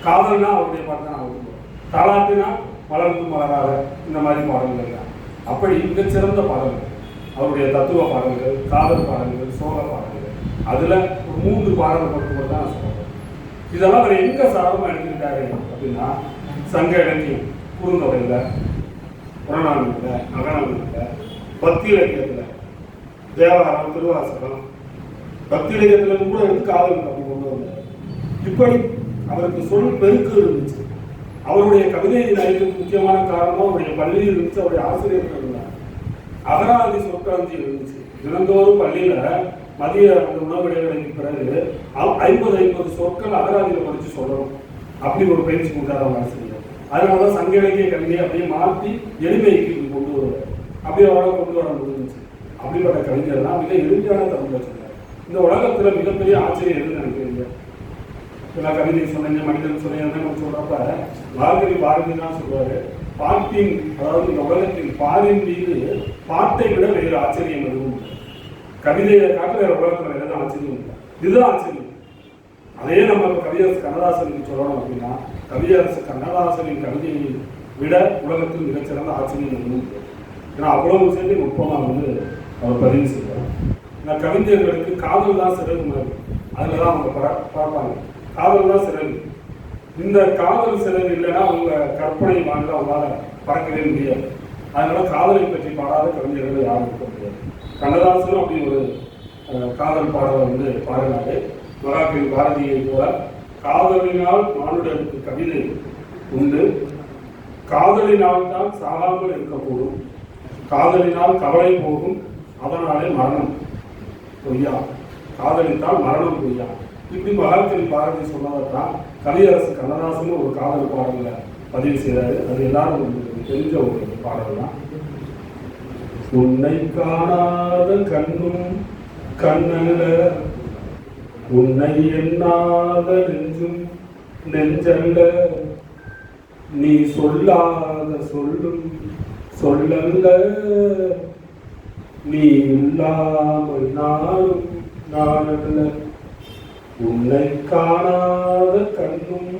காதல்னா அவருடைய பாட்டு தான் அவருக்கு தாலாட்டுனா மலர்ந்து மலராக இந்த மாதிரி பாடல்கள் தான். அப்படி மிகச்சிறந்த பாடல்கள் அவருடைய தத்துவ பாடல்கள், காதல் பாடல்கள், சோக பாடல்கள். அதில் ஒரு 3 பாடல்கள் மட்டும் தான் நான் சொல்கிறேன். இதெல்லாம் அவர் எங்கே சாதமாக எடுத்துக்கிட்டாரு அப்படின்னா, சங்க இலக்கியம் குறுந்தொகையில், புறநானூற்றில், அகநானூற்றில், பக்தி இலக்கியத்தில், தேவாரம், திருவாசகம், பக்தி இலக்கியத்தில் கூட எடுத்து காதல் அப்படி கொண்டு வந்தார். இப்படி அவருக்கு சொல் பெருக்கு இருந்துச்சு. அவருடைய கவிதை நயத்துக்கு முக்கியமான காரணம் அவருடைய பள்ளியில் இருந்துச்சு, அவருடைய ஆசிரியர்கள் இருந்தார். அகராதி சொற்களஞ்சி இருந்துச்சு. தினந்தோறும் பள்ளியில மதிய உணவு இடைவெளிக்கு பிறகு 50 சொற்கள் அகராதியில் படிச்சு சொல்லணும். அப்படி ஒரு பயிற்சி கொடுத்தார் அவங்க ஆசிரியர். அதனாலதான் சங்க இலக்கிய கவிதையை அப்படியே மாற்றி எளிமைக்கு கொண்டு வருவார். அப்படியே அவரால் கொண்டு வர முடிஞ்சிச்சு. அப்படிப்பட்ட கவிஞர் தான் மிக எளிமையான தமிழ் சொன்னார். இந்த உலகத்துல மிகப்பெரிய ஆச்சரியம் எதுன்னு நினைக்கிறீங்க? எல்லா கவிதையும் சொன்னீங்க, மனிதன் சொன்னீங்க சொல்றப்ப வாழ்க்கை பாரதி தான் சொல்றாரு, பாட்டின், அதாவது இந்த உலகத்தின் பாரின் மீது பாட்டை விட வேறு ஆச்சரியம் எதுவும் கவிதையை காட்டு வேற உலகத்துல வேற எதுவும் ஆச்சரியம் இல்லை. இதுதான் ஆச்சரியம். அதே நம்ம கவியரசு கண்ணதாசனுக்கு சொல்லணும் அப்படின்னா, கவியரசு கண்ணதாசனின் கவிதையை விட உலகத்தில் மிகச்சிறந்த ஆச்சரியம் எதுவும் இல்லை. ஏன்னா அவ்வளவு விஷயத்தை நுட்பமாக அவர் பதிவு செய்வார். இந்த கவிஞர்களுக்கு காதல் தான் சிறகு மாதிரி, அதுல தான் அவங்க பார்ப்பாங்க. காதல் தான் சிறகு. இந்த காதல் சிறகு இல்லைன்னா அவங்க கற்பனை வாழ்ந்து அவங்களால பறக்கவே முடியாது. அதனால காதலை பற்றி பாடாத கவிஞர்கள் யாரும் இருக்க முடியாது. கண்ணதாசனும் அப்படி ஒரு காதல் பாடலை பாடினாரு. மகாகவி பாரதியை போல காதலினால் மானுடருக்கு கவிதை உண்டு, காதலினால் தான் சாகாமல் இருக்கக்கூடும், காதலினால் கவலை போகும், அதனாலே மரணம் பொய்யா, காதலித்தால் மரணம் பொய்யா. இப்படி மகாகவி பாரதி சொன்னதான் கவியரசு கண்ணதாசன் ஒரு காதல் பாடலை பதிவு செய்தாரு. அது எல்லாரும் தெரிஞ்ச ஒரு பாடல் தான். உன்னை காணாத கண்ணும் கண்ணல்ல, உன்னை எண்ணாத நெஞ்சும் நெஞ்சல்ல, நீ சொல்லாத சொல்லும் சொல்லல்ல, நீ இல்லாமல் நானும் நானல்ல, உன்னை காணாத கண்ணும்